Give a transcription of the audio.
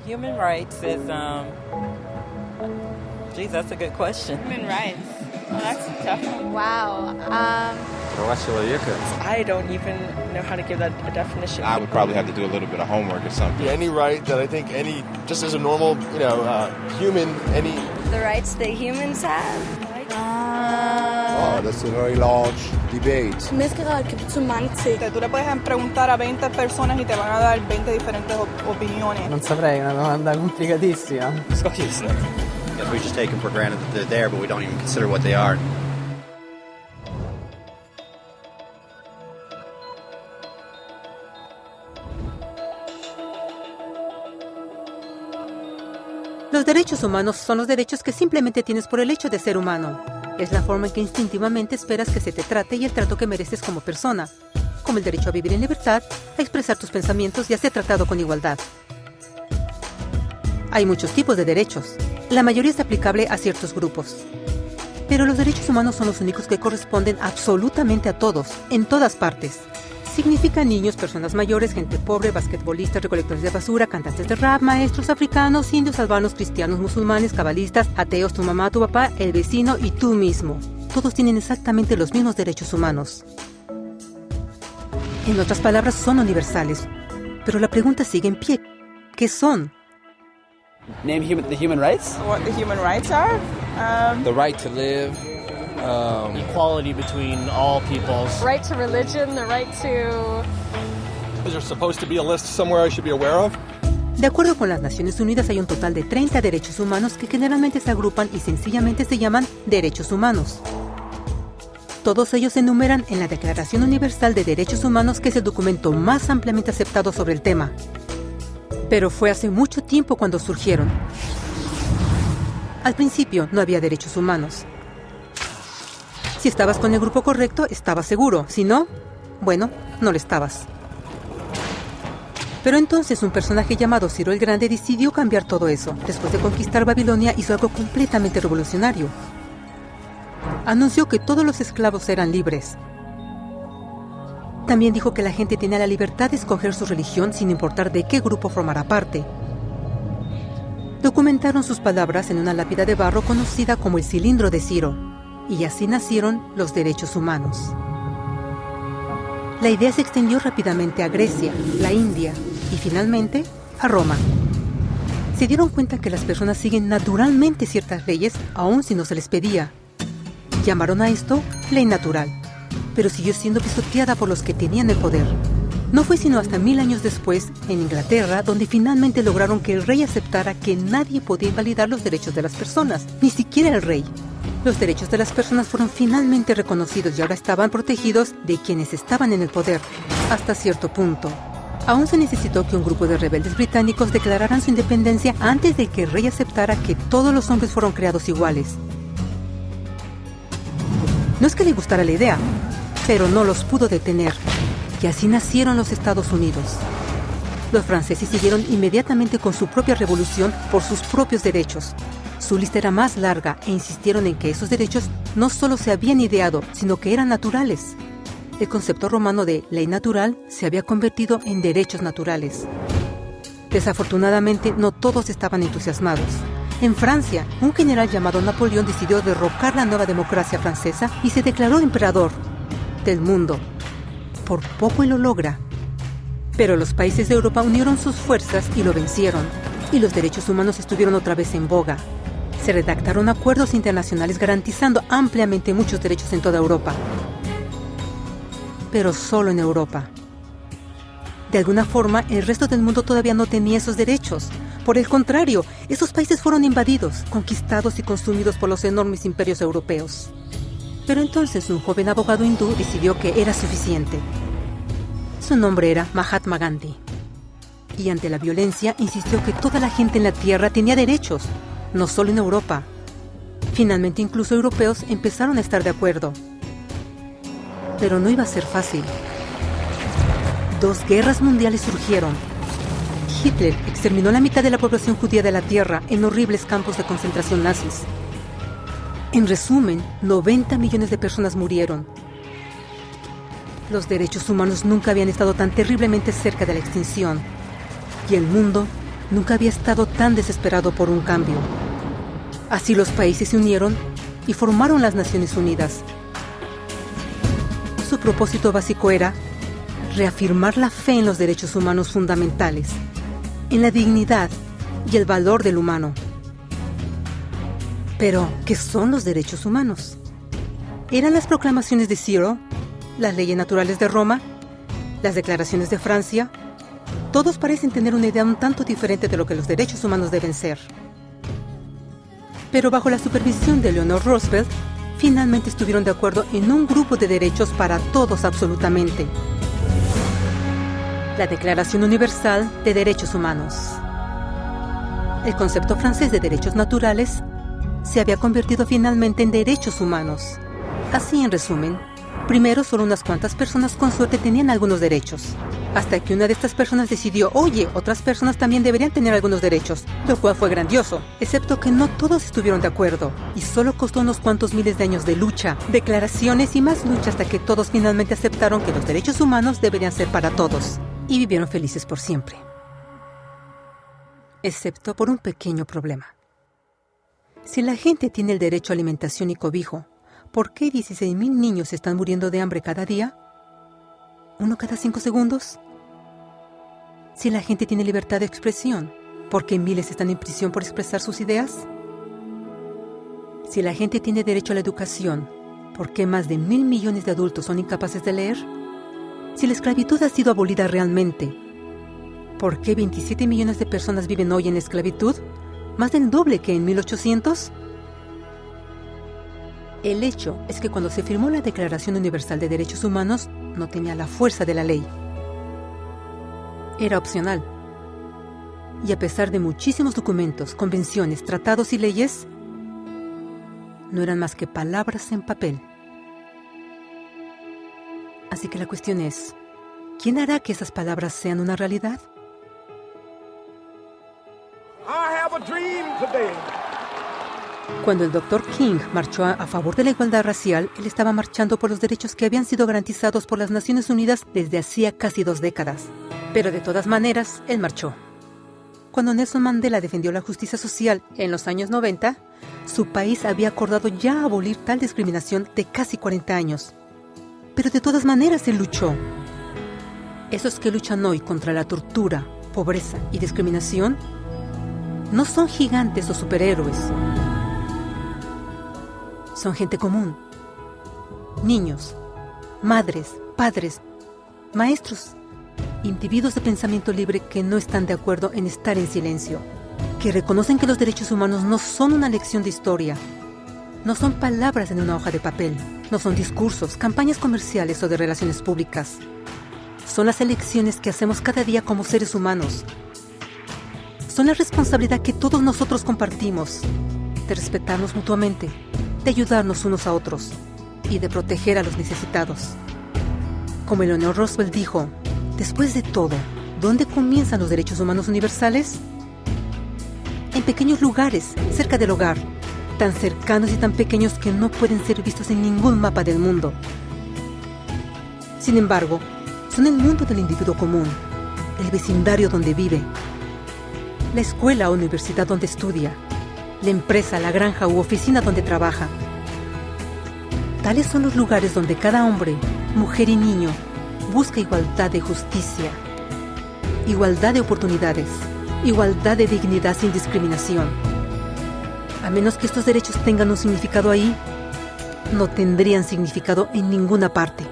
Human rights is, geez, that's a good question. Human rights. Well, that's a tough one. Wow. I don't even know how to give that a definition. I would probably have to do a little bit of homework or something. Any right that I think just as a normal, human, any... The rights that humans have. Oh, that's a very large debate. Tú le puedes preguntar a 20 personas y te van a dar 20 diferentes opiniones. Non saprei, è una domanda complicatissima. Because we just take them for granted that they're there, but we don't even consider what they are. Los derechos humanos son los derechos que simplemente tienes por el hecho de ser humano. Es la forma en que instintivamente esperas que se te trate y el trato que mereces como persona, como el derecho a vivir en libertad, a expresar tus pensamientos y a ser tratado con igualdad. Hay muchos tipos de derechos. La mayoría es aplicable a ciertos grupos. Pero los derechos humanos son los únicos que corresponden absolutamente a todos, en todas partes. Significan niños, personas mayores, gente pobre, basquetbolistas, recolectores de basura, cantantes de rap, maestros africanos, indios, albanos, cristianos, musulmanes, cabalistas, ateos, tu mamá, tu papá, el vecino y tú mismo. Todos tienen exactamente los mismos derechos humanos. En otras palabras, son universales. Pero la pregunta sigue en pie. ¿Qué son? Name the human rights? What the human rights are? The right to live. Equality between all peoples. Right to religion, the right to... Is there supposed to be a list somewhere I should be aware of? De acuerdo con las Naciones Unidas, hay un total de 30 derechos humanos que generalmente se agrupan y sencillamente se llaman derechos humanos. Todos ellos se enumeran en la Declaración Universal de Derechos Humanos, que es el documento más ampliamente aceptado sobre el tema. Pero fue hace mucho tiempo cuando surgieron. Al principio no había derechos humanos. Si estabas con el grupo correcto, estabas seguro. Si no, bueno, no lo estabas. Pero entonces un personaje llamado Ciro el Grande decidió cambiar todo eso. Después de conquistar Babilonia, hizo algo completamente revolucionario. Anunció que todos los esclavos eran libres. También dijo que la gente tenía la libertad de escoger su religión sin importar de qué grupo formara parte. Documentaron sus palabras en una lápida de barro conocida como el Cilindro de Ciro. Y así nacieron los derechos humanos. La idea se extendió rápidamente a Grecia, la India y finalmente a Roma. Se dieron cuenta que las personas siguen naturalmente ciertas leyes aun si no se les pedía. Llamaron a esto ley natural, pero siguió siendo pisoteada por los que tenían el poder. No fue sino hasta 1000 años después, en Inglaterra, donde finalmente lograron que el rey aceptara que nadie podía invalidar los derechos de las personas, ni siquiera el rey. Los derechos de las personas fueron finalmente reconocidos y ahora estaban protegidos de quienes estaban en el poder, hasta cierto punto. Aún se necesitó que un grupo de rebeldes británicos declararan su independencia antes de que el rey aceptara que todos los hombres fueron creados iguales. No es que le gustara la idea, pero no los pudo detener. Y así nacieron los Estados Unidos. Los franceses siguieron inmediatamente con su propia revolución por sus propios derechos. Su lista era más larga e insistieron en que esos derechos no solo se habían ideado, sino que eran naturales. El concepto romano de ley natural se había convertido en derechos naturales. Desafortunadamente, no todos estaban entusiasmados. En Francia, un general llamado Napoleón decidió derrocar la nueva democracia francesa y se declaró emperador del mundo. Por poco y lo logra. Pero los países de Europa unieron sus fuerzas y lo vencieron. Y los derechos humanos estuvieron otra vez en boga. Se redactaron acuerdos internacionales garantizando ampliamente muchos derechos en toda Europa. Pero solo en Europa. De alguna forma, el resto del mundo todavía no tenía esos derechos. Por el contrario, esos países fueron invadidos, conquistados y consumidos por los enormes imperios europeos. Pero entonces un joven abogado hindú decidió que era suficiente. Su nombre era Mahatma Gandhi. Y ante la violencia insistió que toda la gente en la tierra tenía derechos, no solo en Europa. Finalmente incluso europeos empezaron a estar de acuerdo. Pero no iba a ser fácil. 2 guerras mundiales surgieron. Hitler exterminó la mitad de la población judía de la tierra en horribles campos de concentración nazis. En resumen, 90 millones de personas murieron. Los derechos humanos nunca habían estado tan terriblemente cerca de la extinción. Y el mundo nunca había estado tan desesperado por un cambio. Así los países se unieron y formaron las Naciones Unidas. Su propósito básico era reafirmar la fe en los derechos humanos fundamentales, en la dignidad y el valor del humano. Pero, ¿qué son los derechos humanos? ¿Eran las proclamaciones de Zero, las leyes naturales de Roma, las declaraciones de Francia? Todos parecen tener una idea un tanto diferente de lo que los derechos humanos deben ser. Pero bajo la supervisión de Eleanor Roosevelt, finalmente estuvieron de acuerdo en un grupo de derechos para todos absolutamente. La Declaración Universal de Derechos Humanos. El concepto francés de derechos naturales se había convertido finalmente en derechos humanos. Así, en resumen, primero solo unas cuantas personas con suerte tenían algunos derechos, hasta que una de estas personas decidió, oye, otras personas también deberían tener algunos derechos, lo cual fue grandioso, excepto que no todos estuvieron de acuerdo, y solo costó unos cuantos miles de años de lucha, declaraciones y más lucha hasta que todos finalmente aceptaron que los derechos humanos deberían ser para todos, y vivieron felices por siempre. Excepto por un pequeño problema. Si la gente tiene el derecho a alimentación y cobijo, ¿por qué 16,000 niños están muriendo de hambre cada día? ¿Uno cada 5 segundos? Si la gente tiene libertad de expresión, ¿por qué miles están en prisión por expresar sus ideas? Si la gente tiene derecho a la educación, ¿por qué más de 1,000 millones de adultos son incapaces de leer? Si la esclavitud ha sido abolida realmente, ¿por qué 27 millones de personas viven hoy en esclavitud? ¿Más del doble que en 1800? El hecho es que cuando se firmó la Declaración Universal de Derechos Humanos, no tenía la fuerza de la ley. Era opcional. Y a pesar de muchísimos documentos, convenciones, tratados y leyes, no eran más que palabras en papel. Así que la cuestión es, ¿quién hará que esas palabras sean una realidad? Cuando el Dr. King marchó a favor de la igualdad racial, él estaba marchando por los derechos que habían sido garantizados por las Naciones Unidas desde hacía casi 2 décadas. Pero de todas maneras, él marchó. Cuando Nelson Mandela defendió la justicia social en los años 90, su país había acordado ya abolir tal discriminación de casi 40 años. Pero de todas maneras él luchó. Esos que luchan hoy contra la tortura, pobreza y discriminación no son gigantes o superhéroes. Son gente común. Niños, madres, padres, maestros, individuos de pensamiento libre que no están de acuerdo en estar en silencio, que reconocen que los derechos humanos no son una lección de historia, no son palabras en una hoja de papel, no son discursos, campañas comerciales o de relaciones públicas. Son las elecciones que hacemos cada día como seres humanos. Son la responsabilidad que todos nosotros compartimos, de respetarnos mutuamente, de ayudarnos unos a otros y de proteger a los necesitados. Como Eleanor Roosevelt dijo, después de todo, ¿dónde comienzan los derechos humanos universales? En pequeños lugares, cerca del hogar, tan cercanos y tan pequeños que no pueden ser vistos en ningún mapa del mundo. Sin embargo, son el mundo del individuo común, el vecindario donde vive, la escuela o universidad donde estudia, la empresa, la granja u oficina donde trabaja. Tales son los lugares donde cada hombre, mujer y niño busca igualdad de justicia, igualdad de oportunidades, igualdad de dignidad sin discriminación. A menos que estos derechos tengan un significado ahí, no tendrían significado en ninguna parte.